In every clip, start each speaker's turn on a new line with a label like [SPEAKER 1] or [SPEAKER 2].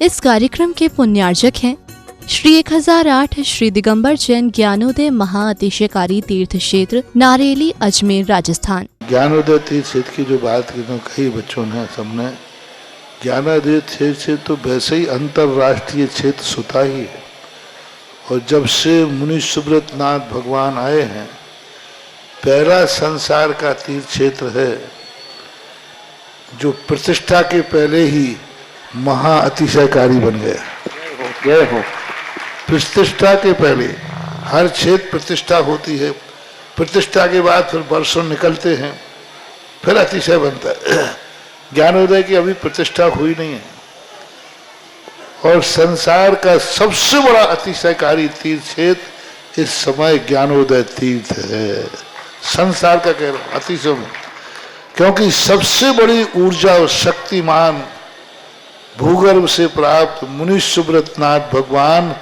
[SPEAKER 1] इस कार्यक्रम के पुण्यार्जक हैं श्री 1008 श्री दिगंबर जैन ज्ञानोदय महाअतिशयकारी तीर्थ क्षेत्र नारेली अजमेर राजस्थान।
[SPEAKER 2] ज्ञानोदय तीर्थ क्षेत्र की जो बात की तो कई बच्चों ने सबने ज्ञानोदय तीर्थ क्षेत्र तो वैसे ही अंतर्राष्ट्रीय क्षेत्र सुता ही है। और जब से मुनि सुब्रत नाथ भगवान आए हैं, पहला संसार का तीर्थ क्षेत्र है जो प्रतिष्ठा के पहले ही महाअतिशयकारी बन गया।
[SPEAKER 3] जय हो।
[SPEAKER 2] प्रतिष्ठा के पहले हर क्षेत्र प्रतिष्ठा होती है, प्रतिष्ठा के बाद फिर वर्षों निकलते हैं, फिर अतिशय बनता है। ज्ञानोदय की अभी प्रतिष्ठा हुई नहीं है। और संसार का सबसे बड़ा अतिशयकारी तीर्थ क्षेत्र इस समय ज्ञानोदय तीर्थ है। संसार का कह रहा हूं अतिशय में, क्योंकि सबसे बड़ी ऊर्जा और शक्तिमान भूगर्भ से प्राप्त मुनि सुब्रत नाथ भगवान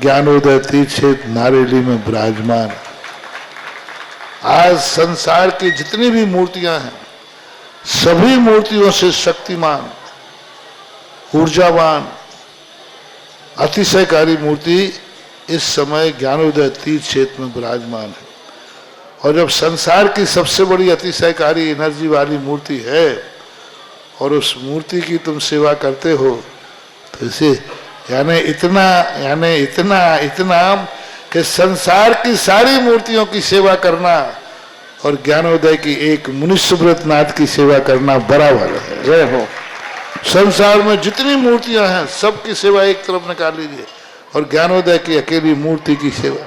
[SPEAKER 2] ज्ञानोदय तीर्थ क्षेत्र नारेली में विराजमान। आज संसार की जितनी भी मूर्तियां हैं, सभी मूर्तियों से शक्तिमान, ऊर्जावान, अतिशयकारी मूर्ति इस समय ज्ञानोदय तीर्थ क्षेत्र में विराजमान है। और जब संसार की सबसे बड़ी अतिशयकारी एनर्जी वाली मूर्ति है और उस मूर्ति की तुम सेवा करते हो, तो इसे यानी इतना कि संसार की सारी मूर्तियों की सेवा करना और ज्ञानोदय की एक मुनि सुब्रत नाथ की सेवा करना बराबर है।
[SPEAKER 3] जय हो।
[SPEAKER 2] संसार में जितनी मूर्तियां हैं सबकी सेवा एक तरफ निकाल लीजिए और ज्ञानोदय की अकेली मूर्ति की सेवा।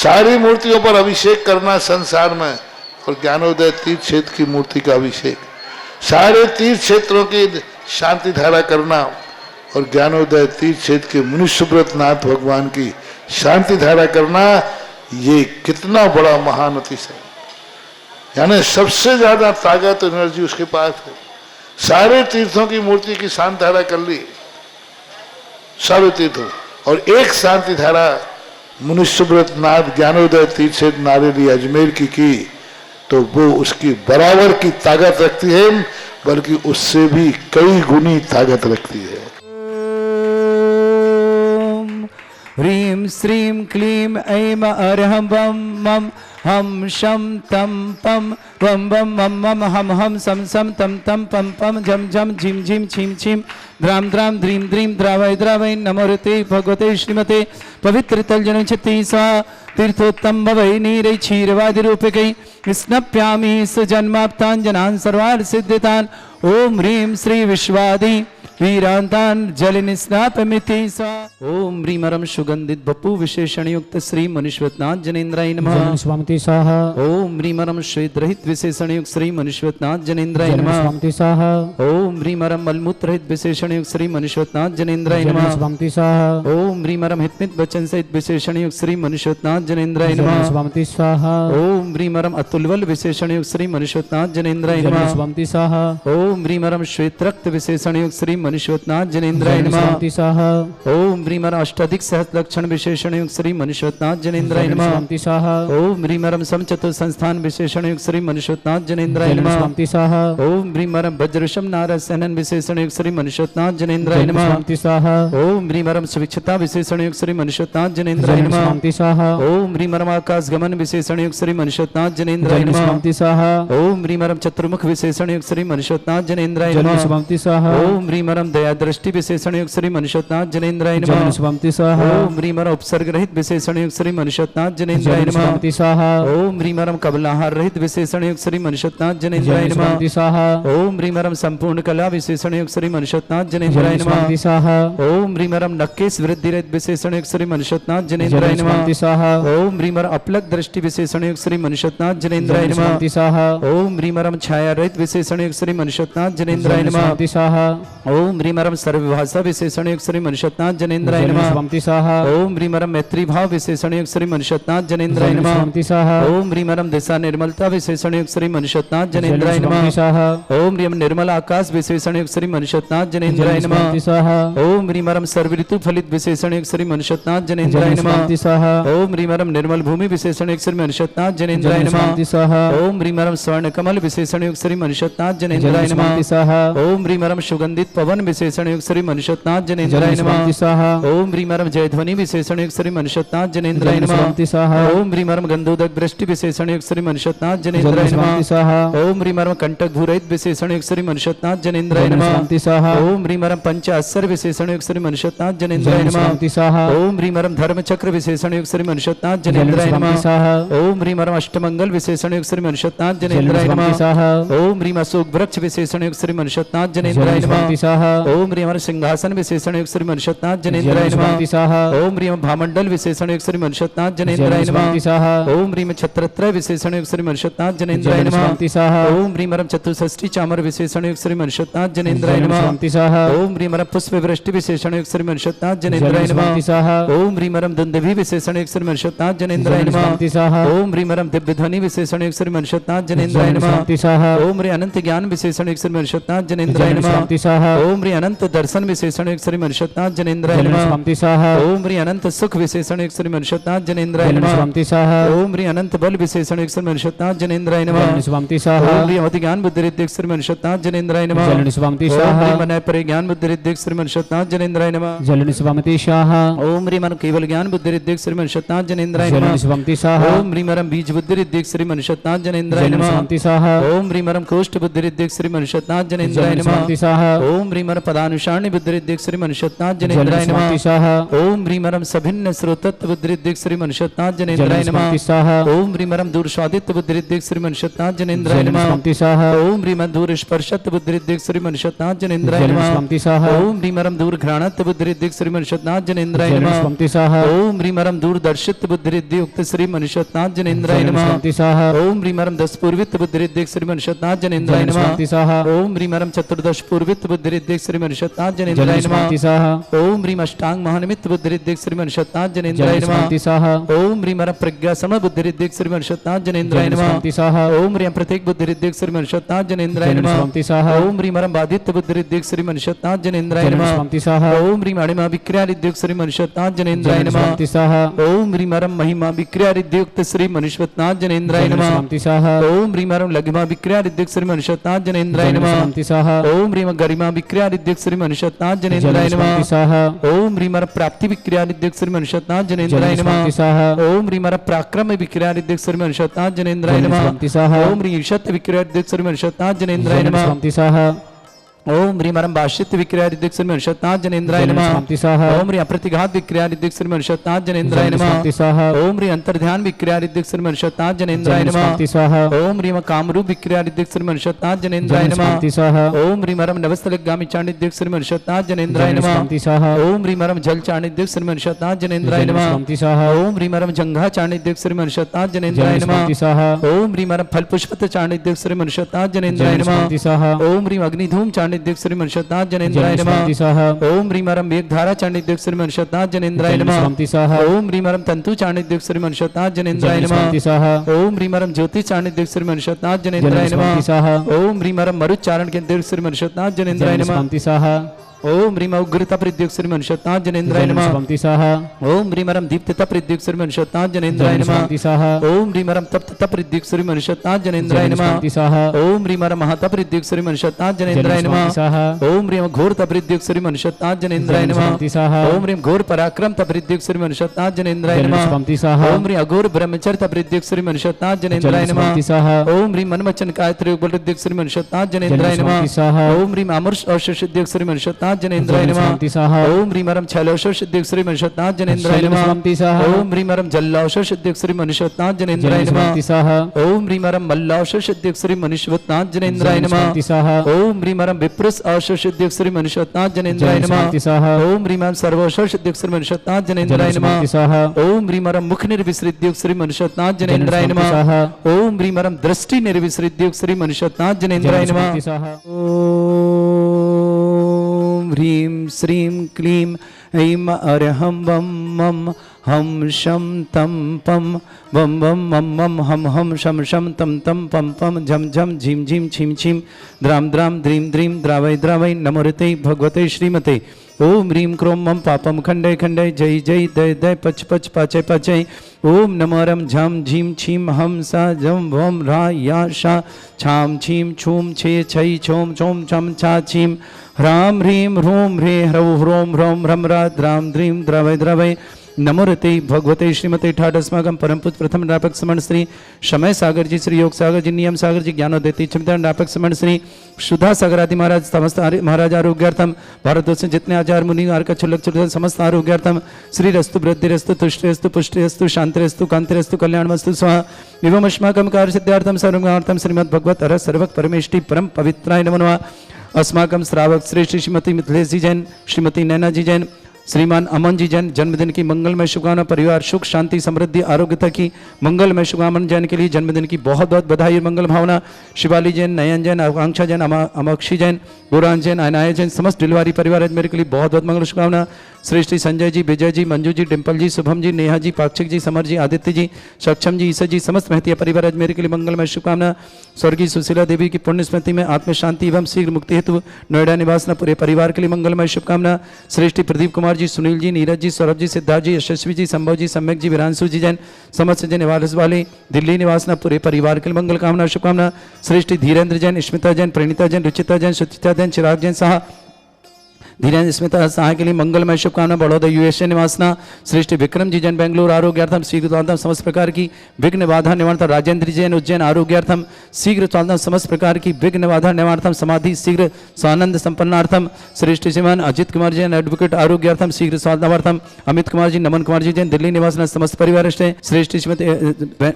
[SPEAKER 2] सारी मूर्तियों पर अभिषेक करना संसार में और ज्ञानोदय तीर्थ क्षेत्र की मूर्ति का अभिषेक, सारे तीर्थ क्षेत्रों की शांति धारा करना और ज्ञानोदय तीर्थ क्षेत्र के मुनि सुब्रत नाथ भगवान की शांति धारा करना, ये कितना बड़ा महान अतिशय। यानी सबसे ज्यादा ताकत एनर्जी उसके पास है। सारे तीर्थों की मूर्ति की शांति धारा कर ली, सारे तीर्थों, और एक शांति धारा मुनि सुब्रत नाथ ज्ञानोदय तीर्थ क्षेत्र नारेली अजमेर की तो वो उसकी बराबर की ताकत रखती है, बल्कि उससे भी कई गुनी ताकत रखती है।
[SPEAKER 4] ह्रीं श्रीं क्लीं ऐं अरहं वं मं हम शम तम पम वम वम मम मम हम हम सम सम तम तम पम पम झम झम झिम झिम छिम छिम द्राम द्राम द्रीं द्रीं द्रावय द्रावय नमोरते भगवते श्रीमते पवित्र तलजन चित्ती सा तीर्थोत्तम भवै नीरै क्षीरवादि रूपकै स्नप्यामि सुजन्माप्ताञ्जनान् सर्वान् सिद्धितान्। ओम ह्रीं श्री विश्वादि वीरांतान जल निस्नापमिति सा। ओम ह्रीमरम सुगंधित बपु विशेषण युक्त श्री मनुष्वतनाथ जनेन्द्राय नमः
[SPEAKER 5] स्वामिति स्वाहा।
[SPEAKER 4] ओम ह्रीमरम श्वेत रहित विशेषण युक्त श्री मनुष्वतनाथ जनेन्द्राय नमः
[SPEAKER 5] स्वामिति स्वाहा।
[SPEAKER 4] ओम ह्रीमरम मलमूत्र रहित विशेषण युक्त श्री मनुष्वतनाथ जनेन्द्राय नमः
[SPEAKER 5] स्वामिति स्वाहा।
[SPEAKER 4] ओम ह्रीमरम हितमित वचन सहित विशेषण युक्त श्री मनुष्वतनाथ जनेन्द्राय नमः
[SPEAKER 5] स्वामिति स्वाहा।
[SPEAKER 4] ओम ह्रीमरम अतुलबल विशेषण युक्त श्री मनुष्वतनाथ जनेन्द्राय नमः
[SPEAKER 5] स्वामिति स्वाहा।
[SPEAKER 4] ओम ह्रीमरम श्वेत रक्त विशेषण युक्त श्री मनुष्वतनाथ जनेन्द्राय नमः। ओम ह्रीमरम अष्टाधिक सहस्र लक्षण विशेषण युक्त श्री मनुष्वतनाथ जनेन्द्राय नमः। ओम ह्रीमरम समचतुर संस्थान विशेषण युक्त श्री मनुष्वतनाथ जनेन्द्राय नमः। ओम ह्रीमरम वज्रशम नारद सहनन विशेषण युक्त श्री मनुष्वतनाथ जनेन्द्राय नमः। ओम ह्रीमरम सुविक्षता विशेषण युक्त श्री मनुष्वतनाथ जनेन्द्राय नमः। ओम ह्रीमरम आकाश गमन विशेषण युक्त श्री मनुष्वतनाथ जनेन्द्राय नमः। ओम ह्रीमरम चतुर्मुख विशेषण युक्त श्री मनुष्वतनाथ जनेन्द्राय नमः। ओम ह्रीमरम दया दृष्टि विशेषण युक्त श्री मनुष्वतनाथ जनेन्द्राय नमः। ओम ह्रीमरम उपसर्ग रहित विशेषण युक्त श्री मनुष्वतनाथ जनेन्द्राय नमः। ओम ह्रीमरम कबलाहार रहित विशेषण युक्त श्री मनुष्वतनाथ जनेन्द्राय नमः। ओम ह्रीमरम संपूर्ण कला विशेषण युक्त श्री मनुष्वतनाथ जनेन्द्राय नमः। ओम ह्रीमरम नक्केश वृद्धि रहित विशेषण युक्त श्री मनुष्वतनाथ जनेन्द्राय नमः। ओम ह्रीमरम अपलक दृष्टि विशेषण युक्त श्री मनुष्वतनाथ जनेन्द्राय नमः। ओम ह्रीमरम छाया रहित विशेषण युक्त श्री मनुष्वतनाथ जनेन्द्राय नमः। ओम ह्रीमरम सर्वभाषा विशेषण युक्त श्री मनुष्वतनाथ जनेन्द्राय नमः। ओम ह्रीमरम मैत्री भाव विशेषण युक्त श्री मनुष्वतनाथ जनेन्द्राय नमः। ओम ह्रीमरम दिशा निर्मलता विशेषण युक्त श्री मनुष्वतनाथ जनेन्द्राय नमः। ओम ह्रीम निर्मल आकाश विशेषण युक्त श्री मनुष्वतनाथ जनेन्द्राय नमः। ओम ह्रीमरम सर्व ऋतु फलित विशेषण युक्त श्री मनुष्वतनाथ जनेन्द्राय नमः। ओम ह्रीमरम निर्मल भूमि विशेषण युक्त श्री मनुष्वतनाथ जनेन्द्राय नमः। ओम ह्रीमरम स्वर्ण कमल विशेषण युक्त श्री मनुष्वतनाथ जनेन्द्राय नमः। ओम ह्रीमरम सुगंधित पवन भुवन विशेषण युक्त श्री मनुष्यनाथ जनेन्द्राय नमः। ओम ह्रीमरम जयध्वनि विशेषण युक्त श्री मनुष्यनाथ जनेन्द्राय नमः। ओम ह्रीमरम गंधोदक दृष्टि विशेषण युक्त श्री मनुष्यनाथ जनेन्द्राय नमः। ओम ह्रीमरम कंटक भूरहित विशेषण युक्त श्री मनुष्यनाथ जनेन्द्राय नमः। ओम ह्रीमरम पंच अस्सर विशेषण युक्त श्री मनुष्यनाथ जनेन्द्राय नमः। ओम ह्रीमरम धर्म चक्र विशेषण युक्त श्री मनुष्यनाथ जनेन्द्राय नमः। ओम ह्रीमरम अष्टमंगल विशेषण युक्त श्री मनुष्यनाथ जनेन्द्राय नमः। ओम ह्रीम अशोक वृक्ष विशेषण युक्त श्री मनुष्यनाथ जनेन्द्राय नमः। ओम ह्रीमरम सिंहासन विशेषण युक्त श्री मनुष्यनाथ जनेन्द्राय नमः। ओम ह्रीम भामंडल विशेषण युक्त श्री मनुष्यनाथ जनेन्द्राय नमः। ओम ह्रीम छत्रत्रय विशेषण युक्त श्री मनुष्यनाथ जनेन्द्राय नमः। ओम ह्रीमरम चतुष्षष्टि चामर विशेषण युक्त श्री मनुष्यनाथ जनेन्द्राय नमः। ओम ह्रीमरम पुष्प वृष्टि विशेषण युक्त श्री मनुष्यनाथ जनेन्द्राय नमः। ओम ह्रीमरम दुंदुभि विशेषण युक्त श्री मनुष्यनाथ जनेन्द्राय नमः। ओम ह्रीमरम दिव्य ध्वनि विशेषण युक्त श्री मनुष्यनाथ जनेन्द्राय नमः। ओम ह्री अनंत ज्ञान विशेषण युक्त श्री मनुष्यनाथ जनेन्द्राय नमः। ओम ह्री अनंत दर्शन विशेषण युक्त श्री मनुष्यनाथ जनेन्द्राय नमः। ओम ह्री अनंत सुख विशेषण युक्त श्री मनुष्यनाथ जनेन्द्राय नमः। ओम ह्री अनंत बल विशेषण युक्त श्री मनुष्यनाथ जनेन्द्राय नमः। ओम ह्री अवधि ज्ञान बुद्धि रिद्धि श्री मनुष्यनाथ जनेन्द्राय नमः। ओम ह्री मन परे ज्ञान बुद्धि रिद्धि श्री मनुष्यनाथ जनेन्द्राय नमः। ओम ह्री मन केवल ज्ञान बुद्धि रिद्धि श्री मनुष्यनाथ जनेन्द्राय नमः। ओम ह्री मरम बीज बुद्धि रिद्धि श्री मनुष्यनाथ जनेन्द्राय नमः। ओम ह्री मरम कोष्ठ बुद्धि रिद्धि श्री मनुष्यनाथ जनेन्द्राय नमः। ओम ह्री मरम पदानुसारणी बुद्धि रिद्धि श्री मनुष्यनाथ जनेन्द्राय नमः। ओम ह्री मरम सभिन्न स्रोतत्व बुद्धि रिद्धि श्री मनुष्यनाथ जनेन्द्राय नमः। ओम ह्री मरम दूर स्वादित्व बुद्धि रिद्धि श्री मनुष्यनाथ जनेन्द्राय नमः। ओम ह्री मरम दूर स्पर्शत्व बुद्धि रिद्धि श्री मनुष्यनाथ जनेन्द्राय नमः। ओम ह्री मरम दूर घ्राणत्व बुद्धि रिद्धि श्री मनुष्यनाथ जनेन्द्राय नमः। ओम ह्री मरम दूर दर्शित्व बुद्धि रिद्धि युक्त श्री मनुष्यनाथ जनेन्द्राय नमः। ओम ह्री मरम दस पूर्वित्व बुद्धि रिद्धि श्री मनुष्यनाथ जनेन्द्राय नमः। ओम ह्री मरम चतुर्दश पूर्वित्व बुद्धि रिद्धि श्री मनुष्यनाथ जनेन्द्राय नमः। ओम ह्रीम अष्टांग महानिमित्त बुद्धि रिद्धि श्री मनुष्यनाथ जनेन्द्राय नमः। ओम ह्रीम मरम प्रज्ञा सम बुद्धि रिद्धि श्री मनुष्यनाथ जनेन्द्राय नमः। ओम ह्रीम प्रत्येक बुद्धि रिद्धि श्री मनुष्यनाथ जनेन्द्राय नमः। ओम ह्रीम मरम बाधित बुद्धि रिद्धि श्री मनुष्यनाथ जनेन्द्राय नमः। ओम ह्रीम अणिमा विक्रिया रिद्धि श्री मनुष्यनाथ जनेन्द्राय नमः। ओम ह्रीम मरम महिमा विक्रिया रिद्धि युक्त श्री मनुष्यनाथ जनेन्द्राय नमः। ओम ह्रीम मरम लघिमा विक्रिया रिद्धि श्री मनुष्यनाथ जनेन्द्राय नमः। ओम ह्रीम गरिमा विक्रिया रिद्धि श्री मनुष्यनाथ जनेन्द्राय नमः। ओम ह्रीम मरम प्राप्ति विक्रिया रिद्धि श्री मनुष्यनाथ जनेन्द्राय नमः। ओम ह्रीम मरम पराक्रम विक्रिया रिद्धि श्री मनुष्यनाथ जनेन्द्राय नमः। ओम ह्रीम ईशत विक्रिया रिद्धि श्री मनुष्यनाथ जनेन्द्राय नमः। ओम ह्रीम मरम भाष्यत विक्रिया रिद्धि श्री मनुष्यनाथ जनेन्द्राय नमः। ओम ह्री अप्रतिघात विक्रिया रिद्धि श्री मनुष्यनाथ जनेन्द्राय नमः। ओम ह्री अंतर्ध्यान विक्रिया रिद्धि श्री मनुष्यनाथ जनेन्द्राय नमः। ओम ह्रीम कामरूप विक्रिया रिद्धि श्री मनुष्यनाथ जनेन्द्राय नमः। ओम ह्रीम मरम नवस्तलगामी चाणिद्य श्री मनुष्यनाथ जनेन्द्राय नमः। ओम ह्रीम मरम जल चाणिद्य श्री मनुष्यनाथ जनेन्द्राय नमः। ओम ह्रीम मरम जंघा चाणिद्य श्री मनुष्यनाथ जनेन्द्राय नमः। ओम ह्रीम मरम फल पुष्पत चाणिद्य श्री मनुष्यनाथ जनेन्द्राय नमः। ओम ह्रीम अग्निधूम चाणिद्य श्री मनुष्यनाथ जनेन्द्राय नमः। ओम ह्रीम मरम मेघधारा चाणिद्य श्री मनुष्यनाथ जनेन्द्राय नमः। ओम ह्रीम मरम तंतु चाणिद्य श्री मनुष्यनाथ जनेन्द्राय नमः। ओम ह्रीम मरम ज्योति चाणिद्य श्री मनुष्यनाथ जनेन्द्राय नमः। ओम ह्रीम मरम मरुच्चारण केंद्र श्री मनुष्यनाथ जनेन्द्राय नमः। ओम ह्रीम उग्रता प्रद्युक्त श्री मनुष्यनाथ जनेन्द्राय नमः। ओम ह्रीम मरम दीप्तता प्रद्युक्त श्री मनुष्यनाथ जनेन्द्राय नमः। ओम ह्रीम मरम तप्तता प्रद्युक्त श्री मनुष्यनाथ जनेन्द्राय नमः। ओम ह्रीम मरम महता प्रद्युक्त श्री मनुष्यनाथ जनेन्द्राय नमः। ओम ह्रीम घोर तप्रद्युक्त श्री मनुष्यनाथ जनेन्द्राय नमः। ओम ह्रीम घोर पराक्रम तप्रद्युक्त श्री मनुष्यनाथ जनेन्द्राय नमः। ओम ह्रीम अघोर ब्रह्मचर्य तप्रद्युक्त श्री मनुष्यनाथ जनेन्द्राय नमः। ओम ह्रीम मनवचन कायत्री प्रद्युक्त श्री मनुष्यनाथ जनेन्द्राय नमः। ओम ह्रीम अमृत औषध श्री मनुष्यनाथ जनेन्द्राय नमः। ओम ह्रीम मरम छलोषो सिद्धिक श्री मनुष्यनाथ जनेन्द्राय नमः। ओम ह्रीम मरम जल्लाषो सिद्धिक श्री मनुष्यनाथ जनेन्द्राय नमः। ओम ह्रीम मरम मल्लाषो सिद्धिक श्री मनुष्यनाथ जनेन्द्राय नमः। ओम ह्रीम मरम विप्रस औषो सिद्धिक श्री मनुष्यनाथ जनेन्द्राय नमः। ओम ह्रीम मरम सर्वोषो सिद्धिक श्री मनुष्यनाथ जनेन्द्राय नमः। ओम ह्रीम मरम मुख निर्विसृद्युक्त श्री मनुष्यनाथ जनेन्द्राय नमः। ओम ह्रीम मरम दृष्टि निर्विसृद्युक्त श्री मनुष्यनाथ जनेन्द्राय नमः। ओम ह्रीं श्रीं क्लीं ऐं अरहं वं मं हम शम तम पम वम वम मम मम हम शम शम तम तम पम पम झम झम झीम झीम छीम छीम द्राम द्राम द्रीम द्रीम द्रावय द्रावय नमोरते भगवते श्रीमते ओम ह्रीं क्रोम मम पापम खंडय खंडय जय जय दय दय पच पच पाचय पाचय ओम नमोरम झम झीम छीम हम सा जम वम रा या शा छाम छीम छूम छे छै छोम छोम छम छा छीम ह्राम ह्रीं ह्रूं ह्रे ह्रौ ह्रों ह्रौं ह्रम रा द्राम द्रीं द्रवय द्रवय नमोरते भगवते श्रीमते ठाट अस्माकं परम पूज्य प्रथम निरापक समण श्री समय सागर जी, श्री योग सागर जी, नियम सागर जी, ज्ञानोदय क्षमता निरापक समण श्री सुधा सागर आदि महाराज समस्त महाराज आरोग्यार्थम भारतवर्ष जितने आचार्य मुनि आर्क छुल्लक छुल्लक समस्त आरोग्यार्थम श्री रस्तु वृद्धिरस्तु तुष्टिरस्तु पुष्टिरस्तु शांतिरस्तु कांतिरस्तु कल्याणमस्तु स्वाहा एवं अस्माकं कार्य सिद्धार्थम सर्वज्ञार्थम श्रीमद् भगवत अर सर्वक परमेष्टि परम पवित्राय नमो नमः। अस्माकं श्रावक श्रेष्ठ श्रीमती मिथिलेश जी जैन, श्रीमती नैना जी जैन, श्रीमान अमन जी जैन जन्मदिन की मंगलमय शुभकामना, परिवार सुख शांति समृद्धि आरोग्यता की मंगलमय शुभकामना जैन के लिए जन्मदिन की बहुत बहुत बधाई और मंगल भावना। शिवाली जैन, नयन जैन, आकांक्षा जैन, अमक्षी जैन, गोरान जैन, अनाया जैन समस्त डिलवारी परिवार मेरे के लिए बहुत बहुत मंगल शुभकामना। श्रेष्ठी संजय जी, विजय जी, मंजू जी, डिम्पल जी, शुभम जी, नेहा जी, पाक्षिक जी, समर जी, आदित्य जी, सक्षम जी, ईसा जी समस्त महतिया परिवार आज मेरे के लिए मंगलमय शुभकामना। स्वर्गीय सुशीला देवी की पुण्य स्मृति में आत्म शांति एवं शीघ्र मुक्ति हेतु नोएडा निवास पूरे परिवार के लिए मंगलमय शुभकामना। श्रेष्ठी प्रदीप कुमार जी, सुनील जी, नीरज जी, सौरभ जी, सिद्धार्थ जी, यशस्वी जी, संभव जी, सम्यक जी, विरांशु जी जैन समस्त जन निवास वाले दिल्ली निवास पूरे परिवार के लिए मंगल कामना शुभकामना। श्रेष्ठी धीरेन्द्र जैन, स्मिता जैन, प्रणीता जैन, रुचिता जैन, सुचिता जैन, चिराग जैन साहा धीरेन्द्र स्मिता सहाय के लिए मंगलमय शुभकामना। बड़ौदा यूएसए निवासना श्रेष्ठ विक्रम जी जैन बेंगलुरु आरोग्यार्थम शीघ्र स्वास्थ्य समस्त प्रकार की विघ्न बाधा निवारणार्थम। राजेंद्र जैन उज्जैन आरोग्यार्थम शीघ्र स्वास्थ्य समस्त प्रकार की विघ्न बाधा निवारणार्थम। समाधि शीघ्र स्वानंद संपन्नार्थम। श्रेष्ठ श्रीमान अजित कुमार जैन एडवोकेट आरोग्यार्थम शीघ्र स्वास्थ्यार्थम। अमित कुमार जी, नमन कुमार जी जैन दिल्ली निवासना समस्त परिवार श्रेष्ठ श्रीमती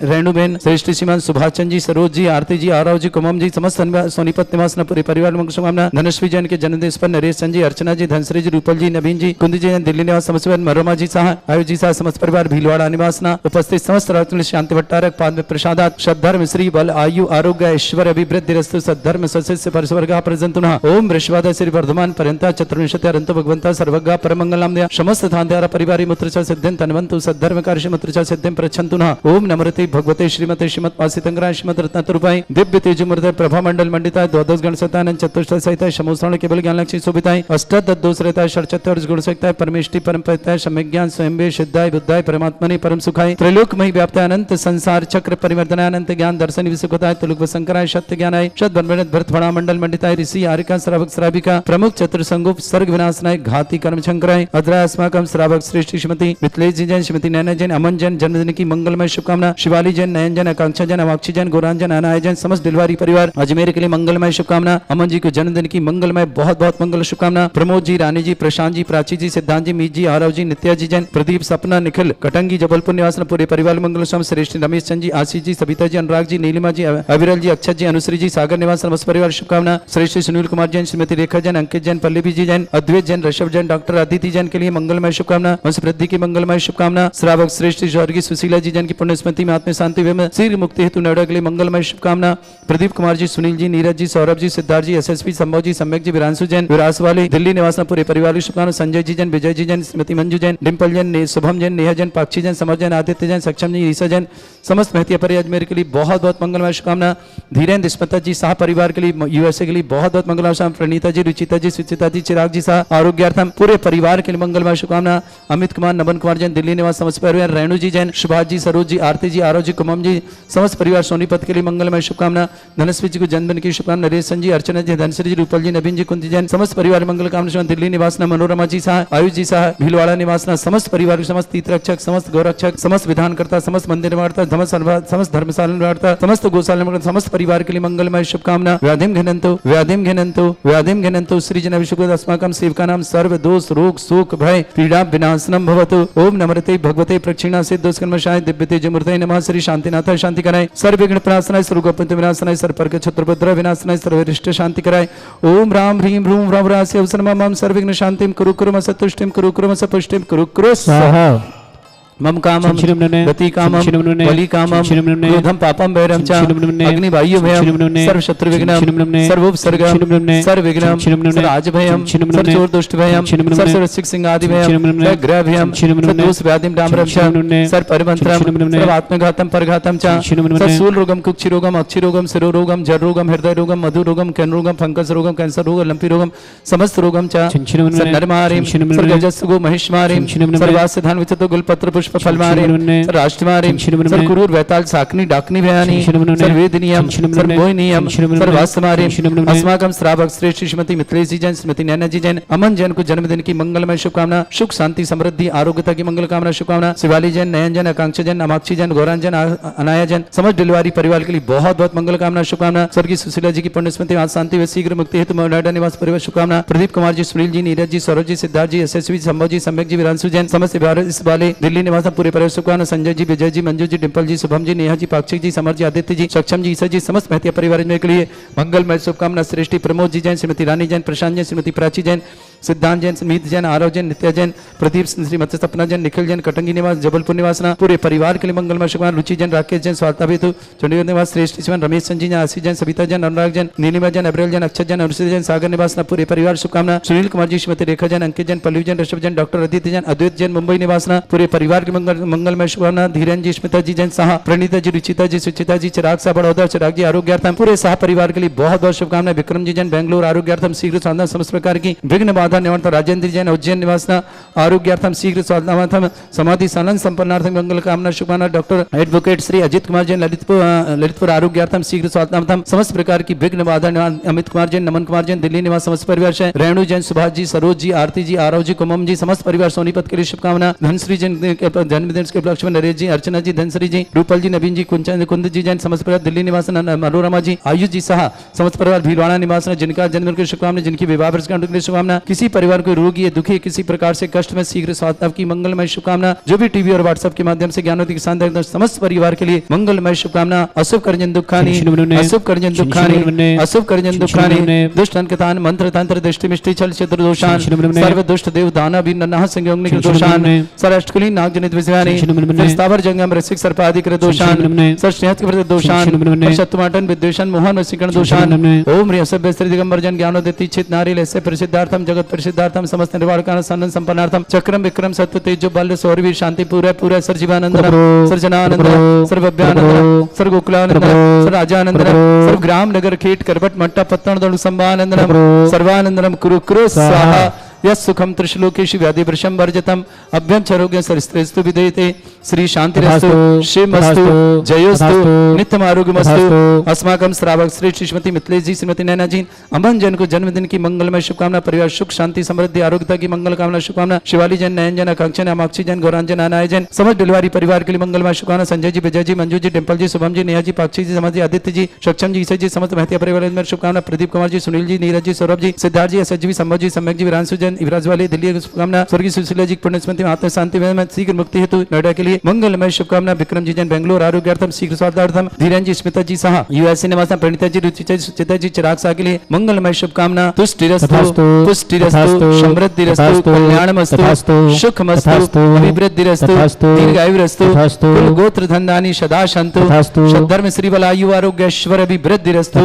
[SPEAKER 4] रेणुबेन, श्रेष्ठ श्रीमान सुभाष चंद जी, सरोज जी, आरती जी, आरव जी, कुमम जी समस्त सोनीपत निवासना पूरे परिवार मंगल शुभकामना। धनश्री जैन के जन्मदिन पर नरेश चंद जी, अर्चना जी, धनश्री जी, रूपल जी, नवीन जी, कुंदी जी दिल्ली निवास समस्त मरोमा जी साहा, आयु जी साहा समस्त परिवार भीलवाड़ा निवासना उपस्थित समस्त राष्ट्र शांति भट्टारक पाद में प्रसादात सद्धर्म श्री बल आयु आरोग्य ऐश्वर्य अभिवृद्धि रस्तु सद्धर्म सस्य परस्वर्गा प्रजंतुना ओम वृषभाद श्री वर्धमान पर्यंता चतुर्विंशति अरंतो भगवंता सर्वगा परमंगलम दया समस्त थांध्यारा परिवारी मुत्रचा सिद्धिं तन्वंतु सद्धर्म कार्य मुत्रचा सिद्धिं प्रच्छन्तुना ओम नमरते भगवते श्रीमते श्रीमत् पासितंगराय श्रीमत् रत्नतुरूपाय दिव्य तेजोमूर्ते प्रभा मंडल मंडिताय द्वादश गण सतानंद चतुष्ट सहिताय समोसरण केवल ज्ञान लक्ष्मी शोभिताय अष्टद दोष रहताय षट्चत्वारिश गुण सकताय परमेष्टि परम पवित्राय सम्यक ज्ञान स्वयं सिद्धाय बुद्धाय परमात्मने परम सुखाय त्रैलोकमयी व्याप्ताय अनंत संसार चक्र परिवर्तनाय अनंत ज्ञान दर्शन विसुखताय तुलुक शंकराय सत्य ज्ञानाय शत ब्रह्मणत भरत फणा मंडल मंडिताय ऋषि आरिका श्रावक श्राविका प्रमुख चतुर्संगुप सर्ग विनाशनाय घाती कर्म शंकराय अद्राय अस्माकं श्रावक श्रेष्ठ श्रीमती मिथिलेश जी जैन, श्रीमती नैना जैन, अमन जैन जन्मदिन की मंगलमय शुभकामना। शिवाली जैन, नयन जैन, आकांक्षा जैन, अमाक्षी जैन, गोरान जैन, अनाया जैन समस्त डिलवारी परिवार अजमेर के लिए मंगलमय शुभकामना। अमन जी को जन्मदिन की मंगलमय बहुत बहुत मंगल शुभकामना। प्रमोद जी, रानी जी, प्रशांत जी, प्राची जी, सिद्धांत जी, मीत जी, आरव जी, नित्या जी जैन, प्रदीप, सपना, निखिल, कटंगी जबलपुर निवास पूरे परिवार मंगल शाम। श्रेष्ठ रमेश चंद जी, आशीष जी, सविता जी, अनुराग जी, नीलिमा जी, अविरल जी, अक्षत जी, अनुश्री जी, सागर निवास समस्त परिवार शुभकामना। श्रेष्ठ सुनील कुमार जैन, श्रीमती रेखा जैन, अंकित जैन, पल्लवी जी जैन, अद्वैत जैन, ऋषभ जैन, डॉक्टर अदिति जैन के लिए मंगलमय शुभकामना। वंश वृद्धि की मंगलमय शुभकामना। श्रावक श्रेष्ठ स्वर्गीय सुशीला जी जैन की पुण्य स्मृति में आत्म शांति एवं शीघ्र मुक्ति हेतु नोएडा के लिए मंगलमय शुभकामना। प्रदीप कुमार जी, सुनील जी, नीरज जी, सौरभ जी, सिद्धार्थ जी, यशस्वी, संभव जी, सम्यक जी, विरांशु जैन विरास वाले दिल्ली निवास पूरे परिवार की शुभकामना। संजय जी जैन, विजय जी जैन, स्मृति मंजू जैन, डिम्पल जैन, शुभम जैन, नेहा जैन, पाक्षी जैन, समर जैन, आदित्य जैन, सक्षम जी, ईसा जैन समस्त महतिया परिवार मेरे के लिए बहुत बहुत मंगलमय शुभकामना। धीरेन्द्र स्मिता जी साह परिवार के लिए यूएसए के लिए बहुत बहुत मंगलमय शुभकामना। प्रणीता जी, रुचिता जी, सुचिता जी, चिराग जी साह आरोग्यार्थम पूरे परिवार के लिए मंगलमय शुभकामना। अमित कुमार, नमन कुमार जैन दिल्ली निवास समस्त परिवार, रेणु जी जैन, सुभाष जी, सरोज जी, आरती जी, आरव जी, कुमम जी समस्त परिवार सोनीपत के लिए मंगलमय शुभकामना। धनश्री जी को जन्मदिन की शुभकामना। नरेश जी, अर्चना जी, धनश्री जी, रूपल जी, नवीन जी, कुंती जैन समस्त परिवार मंगल कामना। दिल्ली निवास मनोरमा जी साह, आयुष जी साह, भीलवाड़ा निवास समस्त परिवार समस्त तीर्थरक्षक, समस्त गौरक्षक, समस्त विधानकर्ता, समस्त मंदिर निवारता, समस्त धर्मशाला निवारता, समस्त गौशाला निवारता, समस्त परिवार के लिए मंगलमय शुभकामना। व्याधिम घिनंतु व्याधिम घिनंतु व्याधिम घिनंतु श्री जन विशुद्ध अस्माकं सेवकानां सर्व दोष रोग शोक भय पीड़ा विनाशनम भवतु। ओम नमरते भगवते प्रक्षिणा सिद्धोस्कर्मशाय दिव्य तेजमूर्तये नमः। श्री शांतिनाथाय शांति कराय, सर्वविघ्न प्रणाशनाय, सर्वगोपंत विनाशनाय, सर्वपर्क छत्रभद्र विनाशनाय, सर्वरिष्ट शांति कराय। ओम राम ह्रीं ह्रूं ह्रौं ह्रास्य अवसरमं मम सर्वविघ्न शांतिं कुरु कुरु मम सतुष्टिं कुरु कुरु मम सपुष्टिं कुरु कुरु स्वाहा। मम कामम गति कामम बलि कामम क्रोधम पापम वैरम च अग्नि वायु भयम सर्व शत्रु विघ्नम सर्वोपसर्गम सर्व विघ्नम सर्वराज भयम सर्व चोर दुष्ट भयम सर्व रसिक सिंह आदि भयम सर्व ग्रह भयम सर्व दोष व्याधिम डामरम च सर्व परिमंत्रम सर्व आत्मघातम परघातम च सर्व शूल रोगम कुक्षि रोगम अक्षि रोगम शिरो रोगम जर रोगम हृदय रोगम मधु रोगम कैन रोगम फंगस रोगम कैंसर रोग लंपी रोगम समस्त रोगम च सर्व नरमारिम सर्व गजस्सुगो महिष्मारिम सर्वास्य धन विचतो गुलपत्र पुष्प फलमारिम सर्व राष्ट्रमारिम सर्व कुरूर वैताल साकनी डाकनी भयानी सर्व वेदनियम सर्व मोहिनियम सर्व वास्तमारिम अस्माकम श्रावक श्रेष्ठ श्रीमती मिथिलेश जी जैन श्रीमती नैना जी जैन अमन जैन को जन्मदिन की मंगलमय शुभकामना सुख शांति समृद्धि आरोग्यता की मंगल कामना शुभकामना शिवाली जैन नयन जैन आकांक्षा जैन अमाक्षी जैन गौरान जैन अनाया जैन समस्त डिलीवरी परिवार के लिए बहुत बहुत मंगल कामना शुभकामना स्वर्गीय सुशीला जी की पुण्य स्मृति आज शांति व शीघ्र मुक्ति हेतु नोएडा निवास परिवार शुभकामना प्रदीप कुमार जी सुनील जी नीरज जी सौरभ जी सिद्धार्थ जी यशस्वी संभव जी सम्यक जी विरांशु जैन समस्त इस वाले दिल्ली निवास पूरे परिवार शुभकामना संजय जी विजय जी मंजू जी डिम्पल जी शुभम जी नेहा जी पाक्षिक जी समर जी आदित्य जी सक्षम जी ईसा जी समस्त महतिया परिवार के लिए मंगलमय शुभकामना श्रेष्ठी प्रमोद जी जैन श्रीमती रानी जैन प्रशांत जैन श्रीमती प्राची जैन सिद्धांत जैन मीत जैन आरव जैन नित्या जैन प्रदीप श्रीमती सपना जैन निखिल जैन कटंगी निवास जबलपुर निवासना पूरे परिवार के लिए मंगलमय शुभकामना रुचि जैन राकेश जैन स्वार्था भेतु चंडीगढ़ निवास श्रेष्ठ शिवन रमेश संजी जैन आशीष जैन सविता जैन अनुराग जैन नीलिमा जैन अब्रेल जैन अक्षत जैन अनुष्ठित जैन सागर निवासना पूरे परिवार शुभकामना सुनील कुमार जी श्रीमती रेखा जैन अंकित जैन पल्लवी जैन ऋषभ जैन डॉक्टर अदिति जैन अद्वैत जैन मुंबई निवासना पूरे परिवार के मंगलमय शुभकामना धीरन जी स्मिता जी जैन साहा प्रणीता जी रुचिता जी सुचिता जी चिराग साह बड़ौदा चिराग जी आरोग्यार्थम पूरे सह परिवार के लिए बहुत बहुत शुभकामनाएं विक्रम जी जैन बेंगलोर आरोग्यार्थम शीघ्र साधना समस्त प्रकार की विघ्न बाधा निवारण राजेंद्र जैन उज्जैन निवासना आरोग्यार्थम शीघ्र साधनार्थम समाधि सानंद संपन्नार्थम मंगल कामना शुभकामना डॉक्टर एडवोकेट श्री अजित कुमार जैन ललितपुर आरोग्यार्थम शीघ्र साधनार्थम समस्त प्रकार की विघ्न बाधा निवारण अमित कुमार जैन नमन कुमार जैन दिल्ली निवास समस्त परिवार से रेणु जैन सुभाष जी सरोज जी आरती जी आरव जी कुमम जी समस्त परिवार सोनीपत के लिए शुभकामना धनश्री जैन जन्मदिन के उपलक्ष्य में नरेश जी अर्चना जी धनश्री जी रूपल जी नवीन जी कुंद जी जैन समस्त परिवार दिल्ली निवास मनोरमा जी आयुष जी साहा समस्त परिवार भीलवाड़ा निवास जिनका जन्मदिन की शुभकामना जिनकी विवाह वर्षगांठ के लिए शुभकामना किसी परिवार को रोगी है दुखी किसी प्रकार से कष्ट में शीघ्र स्वास्थ्य की मंगलमय शुभकामना जो भी टीवी और व्हाट्सएप के माध्यम से ज्ञानोदय किसान समस्त परिवार के लिए मंगलमय शुभकामना अशुभ करजन दुखानी अशुभ करजन दुखानी अशुभ करजन दुखानी दुष्ट अंकतान मंत्र तंत्र दृष्टि मिष्टि छल छिद्र दोषान सर्व दुष्ट देव दाना भी नन्हा संयोग दोषान सरअष्टकुली नाग जनित विषयानि स्थावर जंगम रसिक सर्पादिक दोषान सर्षयत के प्रति दोषान शत्रुमाटन विद्वेषण मोहन वशीकरण दोषान ओम ह्रीं सभ्य श्री दिगंबर जन ज्ञानोदय चित नारी लस्य प्रसिद्धार्थम जगत प्रसिद्धार्थम समस्त निर्वाण सानंद संपन्नार्थम चक्रम विक्रम सत्व तेजो बल सौरवीर शांति पूरा पूरा सर्जीवानंद सर्जनानंद सर्वभ्यानंद सर्वगोकुलानंद सर्वराजानंद सर्व ग्राम नगर खेट करबट मट्टा पत्तन दंड संभानंदनम सर्वानंदनम कुरु कुरु स्वाहा यस सुखम त्रिशलोकेश व्याधि वृषम वर्जतम अभ्यम चरोग्य सरस्त्रेस्तु विदेते श्री शांतिरस्तु शिवमस्तु जयोस्तु नित्यम आरोग्यमस्तु अस्माकं श्रावक श्रेष्ठ श्रीमती मिथिलेश जी श्रीमती नैना जी अमन जैन को जन्मदिन की मंगलमय शुभकामना परिवार सुख शांति समृद्धि आरोग्यता की मंगल कामना शुभकामना शिवाली जैन नयन जैन आकांक्षा जैन अमाक्षी जैन गौरान जैन अनाय जैन समस्त डिलीवरी परिवार के लिए मंगलमय शुभकामना संजय जी विजय जी मंजू जी डिम्पल जी शुभम जी नेहा जी पाक्षी जी समझ जी आदित्य जी सक्षम जी ईसा जी समस्त महतिया परिवार में शुभकामना Pradeep Kumar ji Sunil ji Neeraj ji Saurabh ji Siddharth G S G संभव जी सम्यक जी विरांशु जैन इब्राज वाले दिल्ली शुभकामना स्वर्गीय सुशीला जी पुण्य स्मृति आत्म शांति में शीघ्र मुक्ति हेतु नोएडा के लिए मंगलमय शुभकामना विक्रम जी जैन बेंगलोर आरोग्यार्थम शीघ्र स्वास्थ्यार्थम धीरन जी स्मिता जी साहा यूएसए निवासन प्रणीता जी रुचिता जी सुचिता जी चिराग साह के लिए मंगलमय शुभकामना तुष्टिरस्तु पुष्टिरस्तु समृद्धिरस्तु कल्याणमस्तु सुखमस्तु अभिवृद्धिरस्तु दीर्घायुरस्तु कुल गोत्र धन्धानि सदा सन्तु सद्धर्म श्री बलायु आरोग्य ऐश्वर्य अभिवृद्धिरस्तु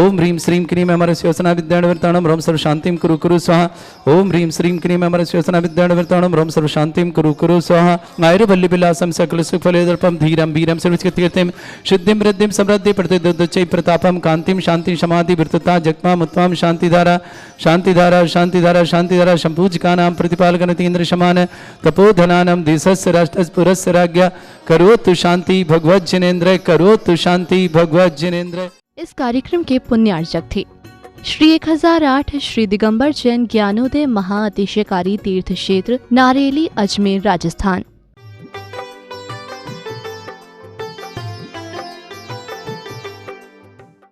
[SPEAKER 4] ओम ह्रीं श्रीं क्रीं अमर शिवसना विद्याणवर्ताणम रोम सर्व शांतिं कुरु कुरु स्वाहा ओम ह्रीं श्रीं क्रीं अमर शिवसना विद्याणवर्ताणम रोम सर्व शांतिं कुरु कुरु स्वाहा आयुर्वल्ली विलासम सकल सुख फलेदर्पम धीरम वीरम सर्वकीर्तिम सिद्धिं वृद्धिं समृद्धि प्रतिदुच्चै प्रतापम कांतिं शांति समाधि वृत्तता जगमा मुत्वाम शांतिधारा शांतिधारा शांतिधारा शांतिधारा संपूजका नाम प्रतिपालकन तीन्द्र समान तपोधनानम देशस्य राष्ट्रस्य पुरस्य राज्ञा करोतु शांति भगवत जनेन्द्र करोतु शांति भगवत जनेन्द्र।
[SPEAKER 1] इस कार्यक्रम के पुण्यार्चक थे श्री 1008 श्री दिगंबर जैन ज्ञानोदय महाअतिशयकारी तीर्थ क्षेत्र नारेली अजमेर राजस्थान।